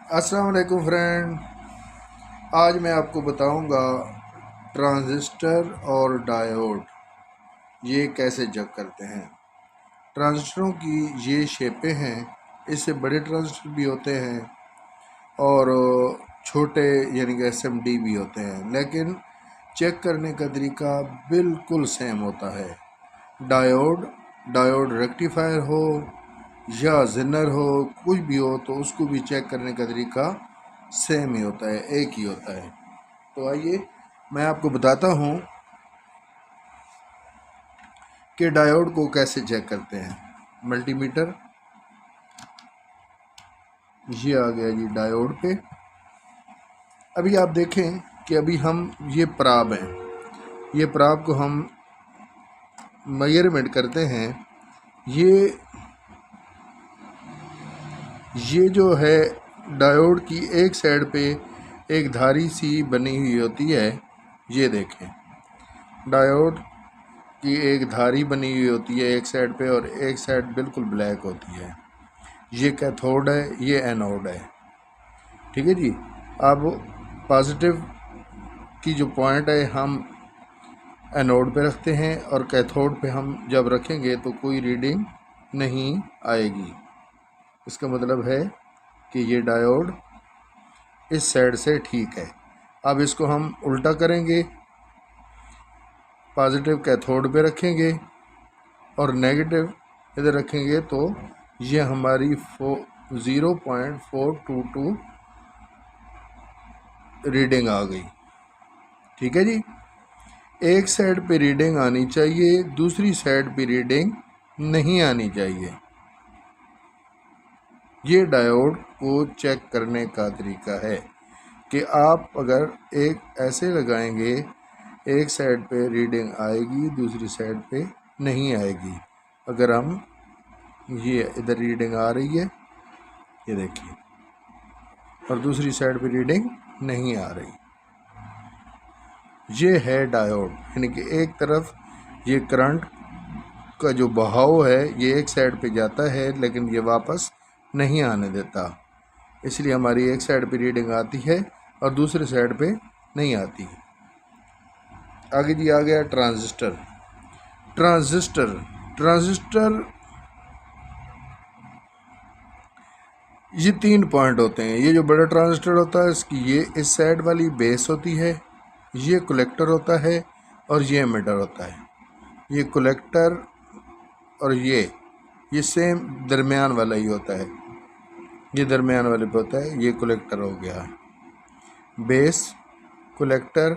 अस्सलाम वालेकुम फ्रेंड। आज मैं आपको बताऊंगा ट्रांजिस्टर और डायोड ये कैसे जग करते हैं। ट्रांजिस्टरों की ये शेपें हैं, इससे बड़े ट्रांजिस्टर भी होते हैं और छोटे यानी कि एसएमडी भी होते हैं, लेकिन चेक करने का तरीका बिल्कुल सेम होता है। डायोड डायोड रेक्टिफायर हो या जिनर हो, कुछ भी हो, तो उसको भी चेक करने का तरीका सेम ही होता है, एक ही होता है। तो आइए मैं आपको बताता हूँ कि डायोड को कैसे चेक करते हैं। मल्टीमीटर ये आ गया जी डायोड पे। अभी आप देखें कि अभी हम ये प्राब हैं, ये प्राब को हम मेजरमेंट करते हैं। ये जो है डायोड की एक साइड पे एक धारी सी बनी हुई होती है। ये देखें, डायोड की एक धारी बनी हुई होती है एक साइड पे और एक साइड बिल्कुल ब्लैक होती है। ये कैथोड है, ये एनोड है। ठीक है जी। अब पॉजिटिव की जो पॉइंट है हम एनोड पे रखते हैं और कैथोड पे हम जब रखेंगे तो कोई रीडिंग नहीं आएगी। इसका मतलब है कि ये डायोड इस साइड से ठीक है। अब इसको हम उल्टा करेंगे, पॉजिटिव कैथोड पे रखेंगे और नेगेटिव इधर रखेंगे, तो ये हमारी 0.422 रीडिंग आ गई। ठीक है जी। एक साइड पे रीडिंग आनी चाहिए, दूसरी साइड पे रीडिंग नहीं आनी चाहिए। ये डायोड को चेक करने का तरीका है कि आप अगर एक ऐसे लगाएंगे, एक साइड पे रीडिंग आएगी, दूसरी साइड पे नहीं आएगी। अगर हम ये इधर रीडिंग आ रही है, ये देखिए, और दूसरी साइड पे रीडिंग नहीं आ रही, ये है डायोड। यानी कि एक तरफ ये करंट का जो बहाव है ये एक साइड पे जाता है, लेकिन ये वापस नहीं आने देता, इसलिए हमारी एक साइड पे रीडिंग आती है और दूसरे साइड पे नहीं आती। आगे जी आ गया ट्रांजिस्टर। ट्रांजिस्टर ट्रांजिस्टर ये 3 पॉइंट होते हैं। ये जो बड़ा ट्रांजिस्टर होता है इसकी ये इस साइड वाली बेस होती है, ये कलेक्टर होता है और ये एमिटर होता है। ये कलेक्टर और ये सेम दरमियान वाला ही होता है, ये दरमियान वाले पे होता है। ये कलेक्टर हो गया, बेस, कलेक्टर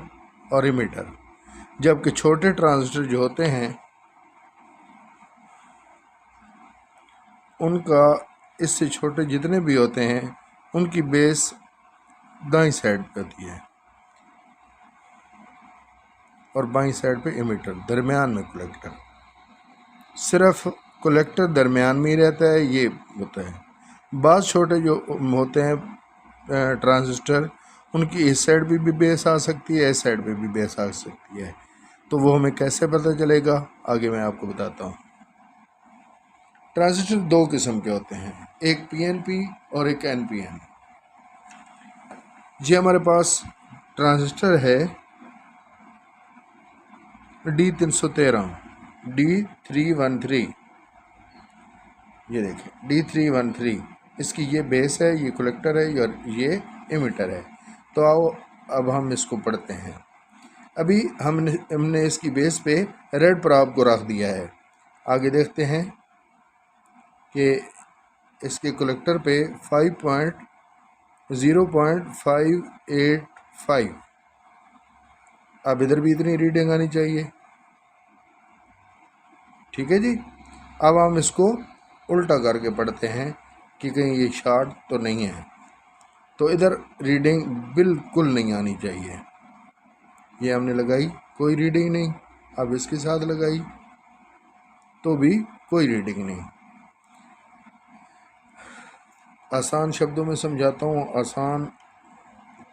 और एमिटर। जबकि छोटे ट्रांजिस्टर जो होते हैं उनका, इससे छोटे जितने भी होते हैं, उनकी बेस दाईं साइड पे होती है और बाईं साइड पे एमिटर, दरमियान में कलेक्टर। सिर्फ कलेक्टर दरमियान में ही रहता है, ये होता है। बाद छोटे जो होते हैं ट्रांजिस्टर, उनकी इस साइड पे भी बेस आ सकती है, इस साइड पे भी बेस आ सकती है। तो वो हमें कैसे पता चलेगा, आगे मैं आपको बताता हूँ। ट्रांजिस्टर 2 किस्म के होते हैं, एक पीएनपी और एक एनपीएन। ये हमारे पास ट्रांजिस्टर है D313, D313, ये देखें D313। इसकी ये बेस है, ये कलेक्टर है और ये एमिटर है। तो आओ अब हम इसको पढ़ते हैं। अभी हमने इसकी बेस पे रेड प्रॉब को रख दिया है। आगे देखते हैं कि इसके कलेक्टर पे 0.585। अब इधर भी इतनी रीडिंग आनी चाहिए। ठीक है जी। अब हम इसको उल्टा करके पढ़ते हैं कि कहीं ये शॉर्ट तो नहीं है। तो इधर रीडिंग बिल्कुल नहीं आनी चाहिए। ये हमने लगाई, कोई रीडिंग नहीं। अब इसके साथ लगाई तो भी कोई रीडिंग नहीं। आसान शब्दों में समझाता हूँ, आसान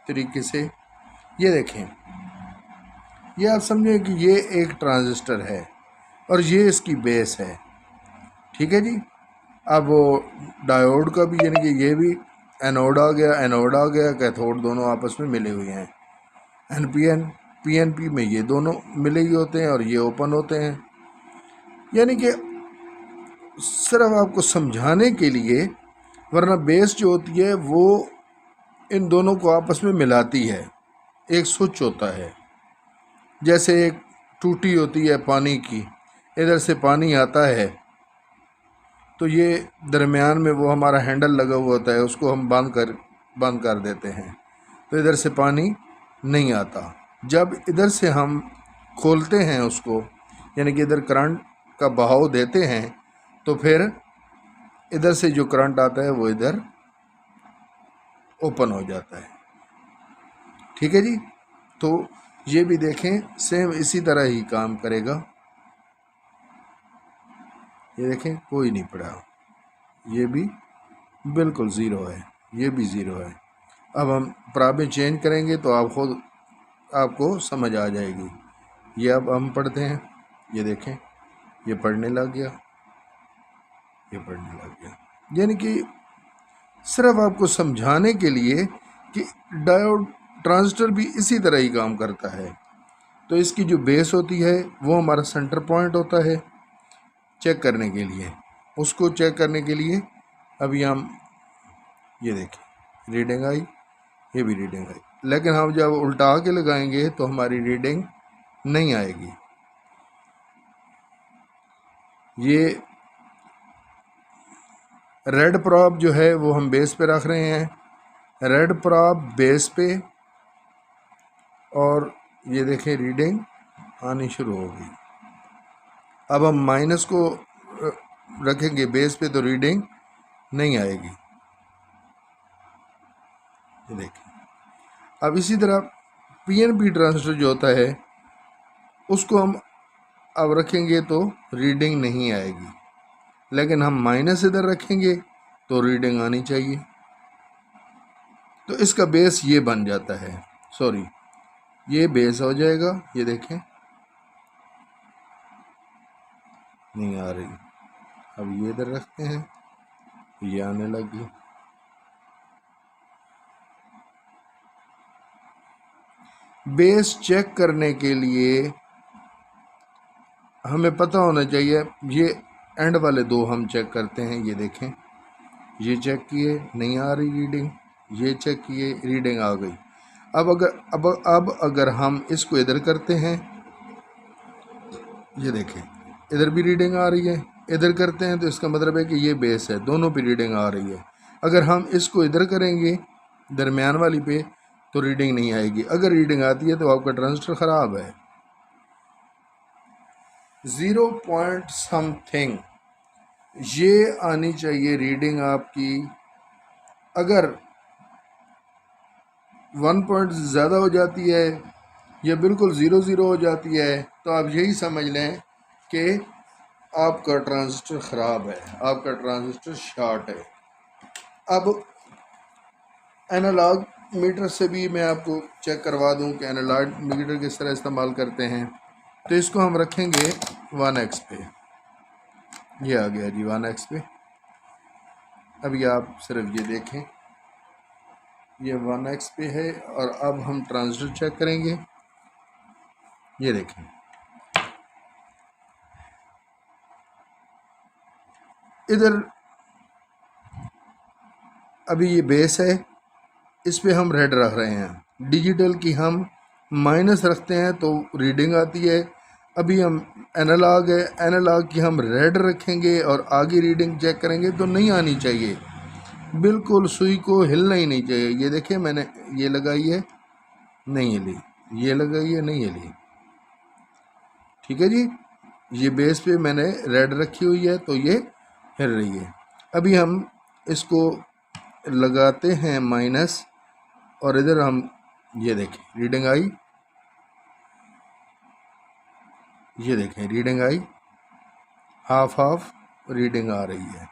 तरीके से। ये देखें, ये आप समझें कि ये एक ट्रांजिस्टर है और ये इसकी बेस है। ठीक है जी। अब वो डायोड का भी, यानी कि ये भी एनोड आ गया, कैथोड दोनों आपस में मिले हुए हैं। एनपीएन पीएनपी में ये दोनों मिले ही होते हैं और ये ओपन होते हैं। यानी कि सिर्फ आपको समझाने के लिए, वरना बेस जो होती है वो इन दोनों को आपस में मिलाती है, एक स्विच होता है। जैसे एक टूटी होती है पानी की, इधर से पानी आता है तो ये दरमियान में वो हमारा हैंडल लगा हुआ होता है, उसको हम बंद कर देते हैं तो इधर से पानी नहीं आता। जब इधर से हम खोलते हैं उसको, यानी कि इधर करंट का बहाव देते हैं, तो फिर इधर से जो करंट आता है वो इधर ओपन हो जाता है। ठीक है जी। तो ये भी देखें, सेम इसी तरह ही काम करेगा। ये देखें, कोई नहीं पड़ा, ये भी बिल्कुल ज़ीरो है, ये भी ज़ीरो है। अब हम प्राबे चेंज करेंगे तो आपको समझ आ जाएगी। ये अब हम पढ़ते हैं, ये देखें, ये पढ़ने लग गया, ये पढ़ने लग गया। यानी कि सिर्फ आपको समझाने के लिए कि डायोड ट्रांजिस्टर भी इसी तरह ही काम करता है। तो इसकी जो बेस होती है वो हमारा सेंटर पॉइंट होता है चेक करने के लिए। उसको चेक करने के लिए अभी हम ये देखें, रीडिंग आई, ये भी रीडिंग आई, लेकिन हम जब उल्टा के लगाएंगे तो हमारी रीडिंग नहीं आएगी। ये रेड प्रॉब जो है वो हम बेस पे रख रहे हैं, रेड प्रॉब बेस पे, और ये देखें रीडिंग आनी शुरू हो गई। अब हम माइनस को रखेंगे बेस पे तो रीडिंग नहीं आएगी। ये देखें। अब इसी तरह पीएनपी ट्रांजिस्टर जो होता है उसको हम अब रखेंगे तो रीडिंग नहीं आएगी, लेकिन हम माइनस इधर रखेंगे तो रीडिंग आनी चाहिए। तो इसका बेस ये बन जाता है, सॉरी ये बेस हो जाएगा। ये देखें, नहीं आ रही। अब ये इधर रखते हैं, ये आने लगी। बेस चेक करने के लिए हमें पता होना चाहिए। ये एंड वाले दो हम चेक करते हैं, ये देखें, ये चेक किए, नहीं आ रही रीडिंग, ये चेक किए, रीडिंग आ गई। अब अगर हम इसको इधर करते हैं, ये देखें इधर भी रीडिंग आ रही है, इधर करते हैं तो इसका मतलब है कि ये बेस है, दोनों पे रीडिंग आ रही है। अगर हम इसको इधर करेंगे दरमियान वाली पे तो रीडिंग नहीं आएगी। अगर रीडिंग आती है तो आपका ट्रांजिस्टर ख़राब है। 0 पॉइंट समथिंग ये आनी चाहिए रीडिंग आपकी। अगर 1 पॉइंट ज़्यादा हो जाती है या बिल्कुल 0 हो जाती है तो आप यही समझ लें कि आपका ट्रांजिस्टर ख़राब है, आपका ट्रांजिस्टर शॉर्ट है। अब एनालॉग मीटर से भी मैं आपको चेक करवा दूं कि एनालॉग मीटर किस तरह इस्तेमाल करते हैं। तो इसको हम रखेंगे 1x पे, ये आ गया जी 1x पे। अभी आप सिर्फ ये देखें, ये 1x पे है। और अब हम ट्रांजिस्टर चेक करेंगे, ये देखें, इधर अभी ये बेस है, इस पे हम रेड रख रहे हैं। डिजिटल की हम माइनस रखते हैं तो रीडिंग आती है। अभी हम एनालॉग है, एनालॉग की हम रेड रखेंगे और आगे रीडिंग चेक करेंगे तो नहीं आनी चाहिए, बिल्कुल सुई को हिलना ही नहीं चाहिए। ये देखिए मैंने ये लगाई है, नहीं हिली, ये लगाई है, नहीं हिली। ठीक है जी। ये बेस पे मैंने रेड रखी हुई है तो ये हिल रही है। अभी हम इसको लगाते हैं माइनस और इधर हम ये देखें रीडिंग आई, ये देखें रीडिंग आई, हाफ रीडिंग आ रही है।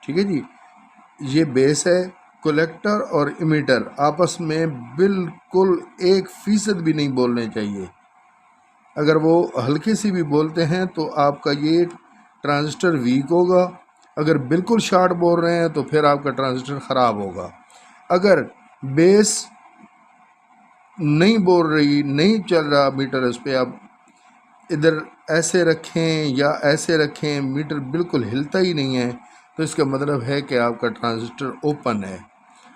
ठीक है जी। ये बेस है। कलेक्टर और इमीटर आपस में बिल्कुल 1% भी नहीं बोलने चाहिए। अगर वो हल्के से भी बोलते हैं तो आपका ये ट्रांजिस्टर वीक होगा, अगर बिल्कुल शॉर्ट बोल रहे हैं तो फिर आपका ट्रांजिस्टर ख़राब होगा। अगर बेस नहीं बोल रही, नहीं चल रहा मीटर, उस पर आप इधर ऐसे रखें या ऐसे रखें, मीटर बिल्कुल हिलता ही नहीं है, तो इसका मतलब है कि आपका ट्रांजिस्टर ओपन है।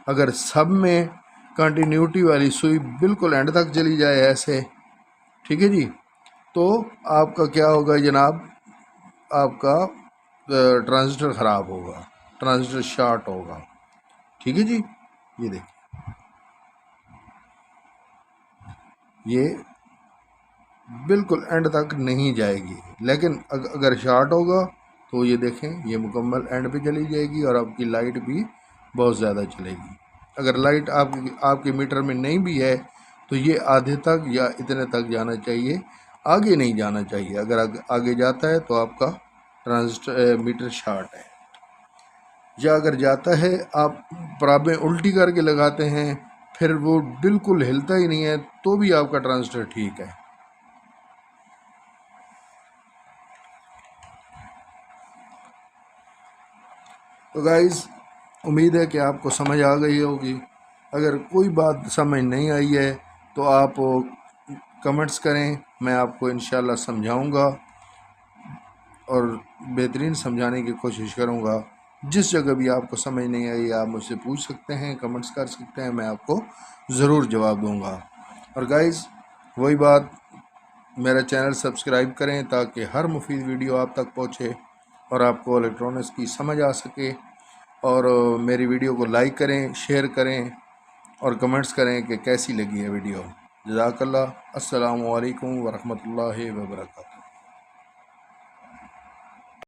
अगर सब में कंटिन्यूटी वाली सुई बिल्कुल एंड तक चली जाए ऐसे, ठीक है जी, तो आपका क्या होगा जनाब, आपका ट्रांजिस्टर ख़राब होगा, ट्रांजिस्टर शॉर्ट होगा। ठीक है जी, ये देखिए, ये बिल्कुल एंड तक नहीं जाएगी, लेकिन अगर शॉर्ट होगा तो ये देखें, ये मुकम्मल एंड पे चली जाएगी और आपकी लाइट भी बहुत ज़्यादा चलेगी। अगर लाइट आपके मीटर में नहीं भी है तो ये आधे तक या इतने तक जाना चाहिए, आगे नहीं जाना चाहिए। अगर आगे जाता है तो आपका ट्रांजिस्टर मीटर शॉर्ट है। या अगर जाता है, आप पराबें उल्टी करके लगाते हैं, फिर वो बिल्कुल हिलता ही नहीं है, तो भी आपका ट्रांजिस्टर ठीक है। तो गाइज़, उम्मीद है कि आपको समझ आ गई होगी। अगर कोई बात समझ नहीं आई है तो आप कमेंट्स करें, मैं आपको इंशाल्लाह समझाऊंगा और बेहतरीन समझाने की कोशिश करूंगा। जिस जगह भी आपको समझ नहीं आई आप मुझसे पूछ सकते हैं, कमेंट्स कर सकते हैं, मैं आपको ज़रूर जवाब दूंगा। और गाइज़, वही बात, मेरा चैनल सब्सक्राइब करें ताकि हर मुफीद वीडियो आप तक पहुँचे और आपको इलेक्ट्रॉनिक्स की समझ आ सके। और मेरी वीडियो को लाइक करें, शेयर करें और कमेंट्स करें कि कैसी लगी है वीडियो। जज़ाकल्लाह। अस्सलामु अलैकुम वरहमतुल्लाहि वबरकातुहू।